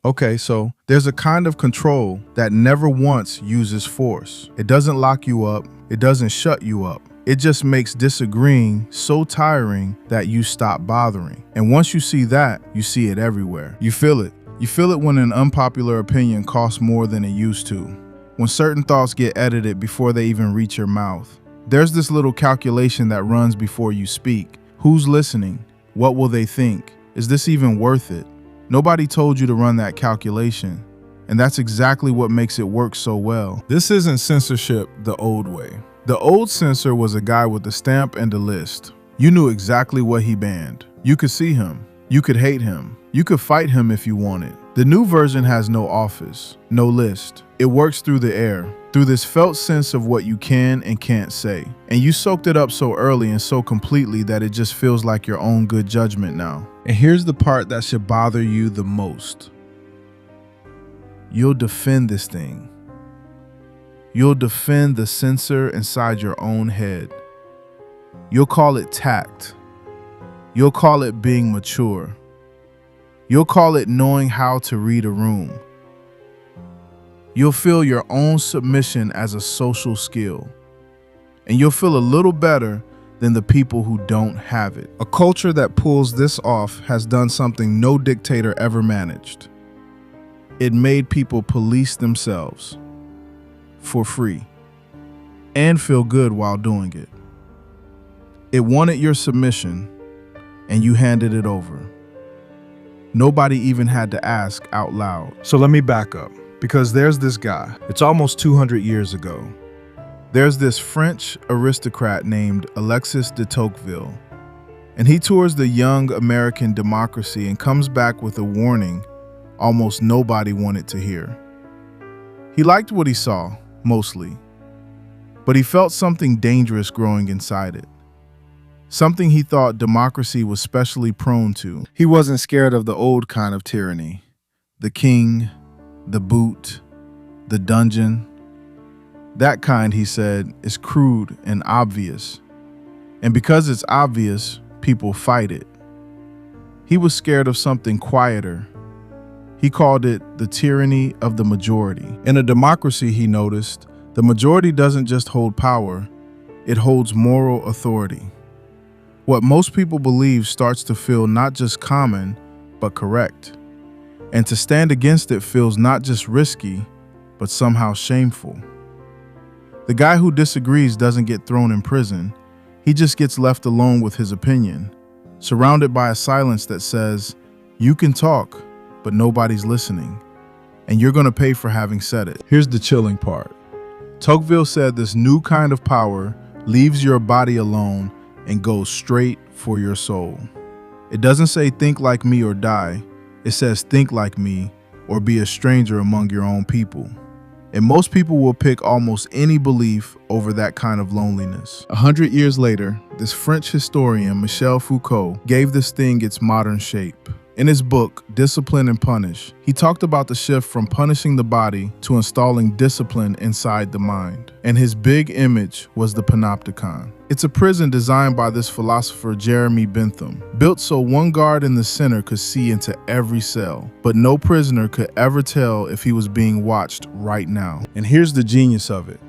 Okay, so there's a kind of control that never once uses force. It doesn't lock you up, it doesn't shut you up. It just makes disagreeing so tiring that you stop bothering. And once you see that, you see it everywhere. You feel it. You feel it when an unpopular opinion costs more than it used to. When certain thoughts get edited before they even reach your mouth. There's this little calculation that runs before you speak. Who's listening? What will they think? Is this even worth it? Nobody told you to run that calculation, and that's exactly what makes it work so well. This isn't censorship the old way. The old censor was a guy with a stamp and a list. You knew exactly what he banned. You could see him. You could hate him. You could fight him if you wanted. The new version has no office, no list. It works through the air, through this felt sense of what you can and can't say. And you soaked it up so early and so completely that it just feels like your own good judgment now. And here's the part that should bother you the most. You'll defend this thing. You'll defend the censor inside your own head. You'll call it tact. You'll call it being mature. You'll call it knowing how to read a room. You'll feel your own submission as a social skill. And you'll feel a little better than the people who don't have it. A culture that pulls this off has done something no dictator ever managed. It made people police themselves for free and feel good while doing it. It wanted your submission and you handed it over. Nobody even had to ask out loud. So let me back up, because there's this guy. It's almost 200 years ago. There's this French aristocrat named Alexis de Tocqueville, and he tours the young American democracy and comes back with a warning almost nobody wanted to hear. He liked what he saw, mostly, but he felt something dangerous growing inside it. Something he thought democracy was specially prone to. He wasn't scared of the old kind of tyranny. The king, the boot, the dungeon. That kind, he said, is crude and obvious. And because it's obvious, people fight it. He was scared of something quieter. He called it the tyranny of the majority. In a democracy, he noticed, the majority doesn't just hold power, it holds moral authority. What most people believe starts to feel not just common, but correct. And to stand against it feels not just risky, but somehow shameful. The guy who disagrees doesn't get thrown in prison. He just gets left alone with his opinion, surrounded by a silence that says, you can talk, but nobody's listening. And you're going to pay for having said it. Here's the chilling part. Tocqueville said this new kind of power leaves your body alone and goes straight for your soul. It doesn't say think like me or die. It says think like me or be a stranger among your own people. And most people will pick almost any belief over that kind of loneliness. 100 years later, this French historian, Michel Foucault, gave this thing its modern shape. In his book, Discipline and Punish, he talked about the shift from punishing the body to installing discipline inside the mind. And his big image was the panopticon. It's a prison designed by this philosopher Jeremy Bentham, built so one guard in the center could see into every cell, but no prisoner could ever tell if he was being watched right now. And here's the genius of it.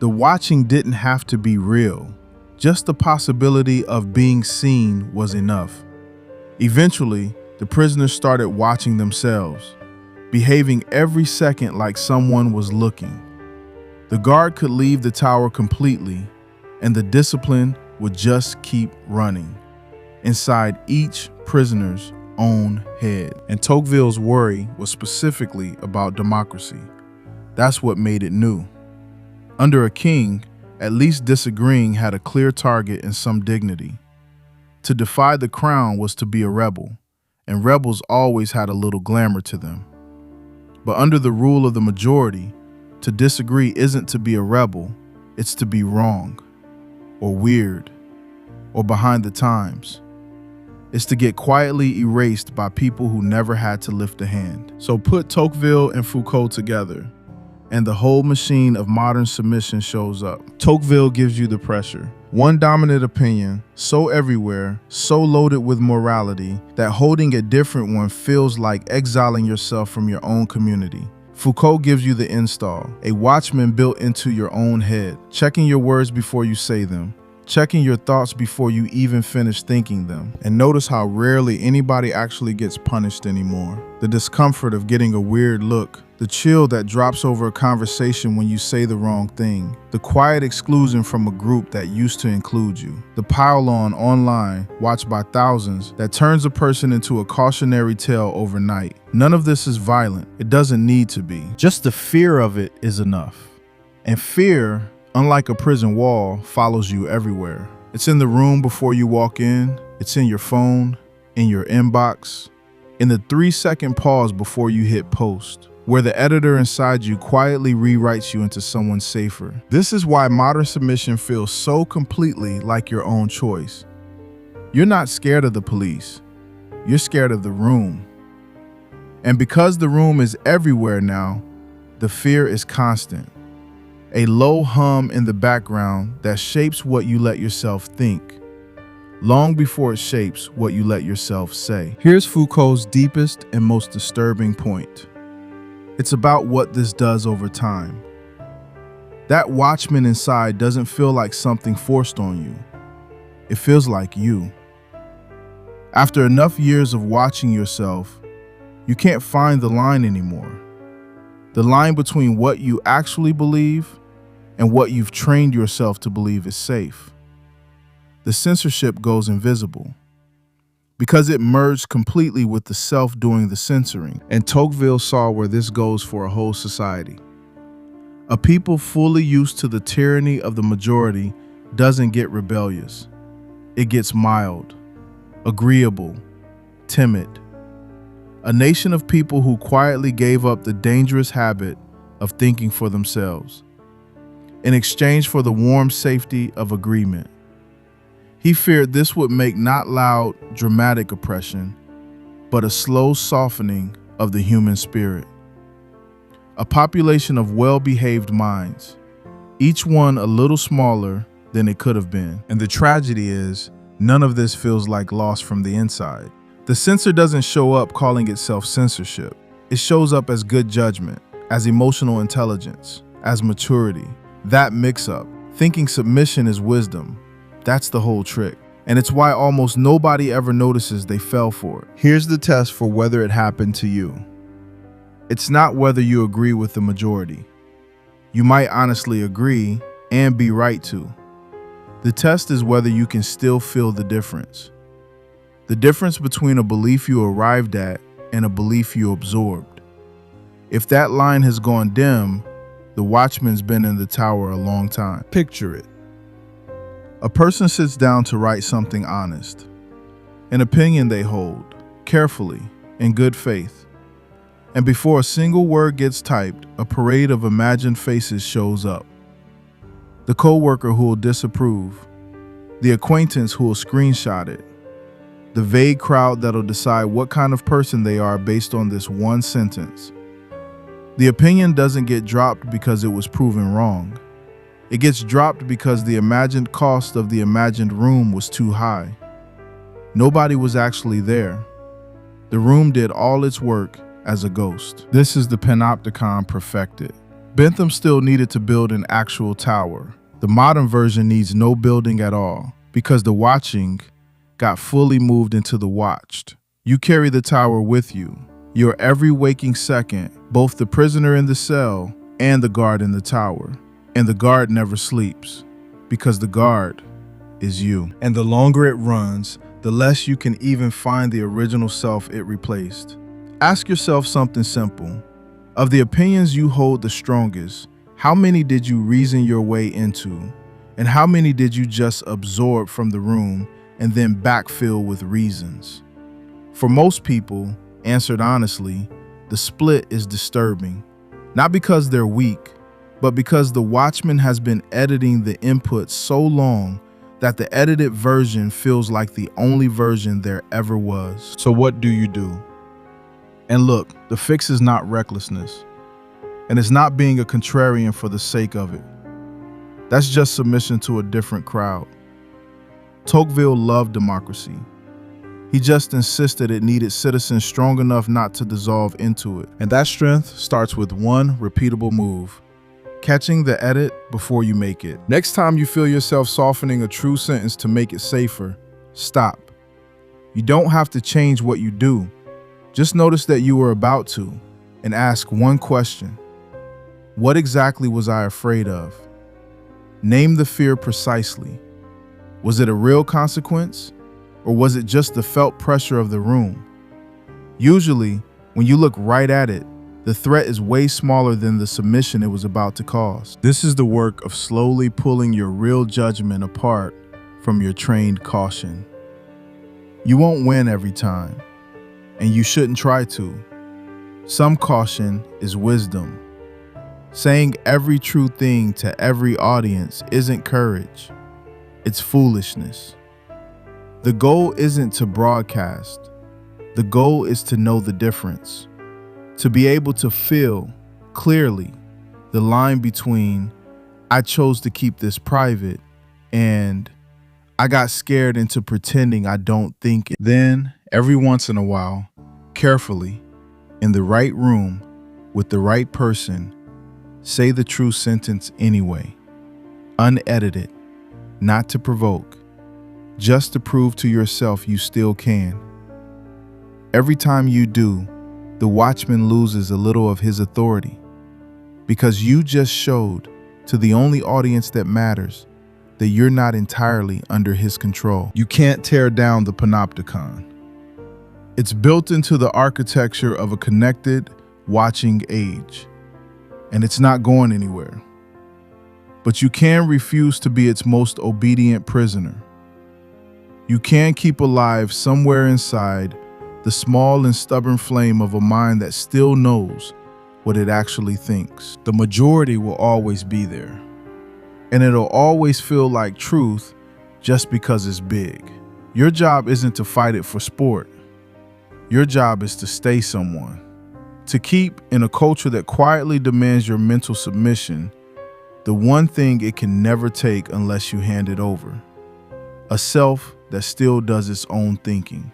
The watching didn't have to be real. Just the possibility of being seen was enough. Eventually, the prisoners started watching themselves, behaving every second like someone was looking. The guard could leave the tower completely, and the discipline would just keep running inside each prisoner's own head. And Tocqueville's worry was specifically about democracy. That's what made it new. Under a king, at least disagreeing had a clear target and some dignity. To defy the crown was to be a rebel, and rebels always had a little glamour to them. But under the rule of the majority, to disagree isn't to be a rebel, it's to be wrong, or weird, or behind the times. It's to get quietly erased by people who never had to lift a hand. So put Tocqueville and Foucault together, and the whole machine of modern submission shows up. Tocqueville gives you the pressure. One dominant opinion, so everywhere, so loaded with morality, that holding a different one feels like exiling yourself from your own community. Foucault gives you the install, a watchman built into your own head, checking your words before you say them, checking your thoughts before you even finish thinking them. And notice how rarely anybody actually gets punished anymore. The discomfort of getting a weird look, the chill that drops over a conversation when you say the wrong thing, the quiet exclusion from a group that used to include you, the pile-on online, watched by thousands, that turns a person into a cautionary tale overnight. None of this is violent. It doesn't need to be. Just the fear of it is enough. And fear, unlike a prison wall, follows you everywhere. It's in the room before you walk in. It's in your phone, in your inbox, in the 3-second pause before you hit post, where the editor inside you quietly rewrites you into someone safer. This is why modern submission feels so completely like your own choice. You're not scared of the police. You're scared of the room. And because the room is everywhere now, the fear is constant. A low hum in the background that shapes what you let yourself think, long before it shapes what you let yourself say. Here's Foucault's deepest and most disturbing point. It's about what this does over time. That watchman inside doesn't feel like something forced on you. It feels like you. After enough years of watching yourself, you can't find the line anymore. The line between what you actually believe and what you've trained yourself to believe is safe. The censorship goes invisible because it merged completely with the self doing the censoring. And Tocqueville saw where this goes for a whole society. A people fully used to the tyranny of the majority doesn't get rebellious. It gets mild, agreeable, timid. A nation of people who quietly gave up the dangerous habit of thinking for themselves in exchange for the warm safety of agreement. He feared this would make not loud, dramatic oppression, but a slow softening of the human spirit. A population of well-behaved minds, each one a little smaller than it could have been. And the tragedy is, none of this feels like loss from the inside. The censor doesn't show up calling itself censorship. It shows up as good judgment, as emotional intelligence, as maturity. That mix-up, thinking submission is wisdom, that's the whole trick. And it's why almost nobody ever notices they fell for it. Here's the test for whether it happened to you. It's not whether you agree with the majority. You might honestly agree and be right to. The test is whether you can still feel the difference. The difference between a belief you arrived at and a belief you absorbed. If that line has gone dim, the watchman's been in the tower a long time. Picture it. A person sits down to write something honest, an opinion they hold, carefully, in good faith. And before a single word gets typed, a parade of imagined faces shows up. The coworker who will disapprove, the acquaintance who will screenshot it, the vague crowd that'll decide what kind of person they are based on this one sentence. The opinion doesn't get dropped because it was proven wrong. It gets dropped because the imagined cost of the imagined room was too high. Nobody was actually there. The room did all its work as a ghost. This is the panopticon perfected. Bentham still needed to build an actual tower. The modern version needs no building at all because the watching got fully moved into the watched. You carry the tower with you. Your every waking second, both the prisoner in the cell and the guard in the tower. And the guard never sleeps, because the guard is you. And the longer it runs, the less you can even find the original self it replaced. Ask yourself something simple. Of the opinions you hold the strongest, how many did you reason your way into? And how many did you just absorb from the room and then backfill with reasons? For most people, answered honestly, the split is disturbing. Not because they're weak, but because the watchman has been editing the input so long that the edited version feels like the only version there ever was. So what do you do? And look, the fix is not recklessness, and it's not being a contrarian for the sake of it. That's just submission to a different crowd. Tocqueville loved democracy. He just insisted it needed citizens strong enough not to dissolve into it. And that strength starts with one repeatable move: catching the edit before you make it. Next time you feel yourself softening a true sentence to make it safer, stop. You don't have to change what you do. Just notice that you were about to, and ask one question. What exactly was I afraid of? Name the fear precisely. Was it a real consequence? Or was it just the felt pressure of the room? Usually, when you look right at it, the threat is way smaller than the submission it was about to cause. This is the work of slowly pulling your real judgment apart from your trained caution. You won't win every time, and you shouldn't try to. Some caution is wisdom. Saying every true thing to every audience isn't courage, it's foolishness. The goal isn't to broadcast. The goal is to know the difference, to be able to feel clearly the line between "I chose to keep this private" and "I got scared into pretending I don't think it." Then, every once in a while, carefully, in the right room, with the right person, say the true sentence anyway, unedited, not to provoke, just to prove to yourself you still can. Every time you do, the watchman loses a little of his authority, because you just showed to the only audience that matters that you're not entirely under his control. You can't tear down the panopticon. It's built into the architecture of a connected, watching age, and it's not going anywhere. But you can refuse to be its most obedient prisoner. You can keep alive somewhere inside the small and stubborn flame of a mind that still knows what it actually thinks. The majority will always be there, and it'll always feel like truth just because it's big. Your job isn't to fight it for sport. Your job is to stay someone, to keep, in a culture that quietly demands your mental submission, the one thing it can never take unless you hand it over: a self that still does its own thinking.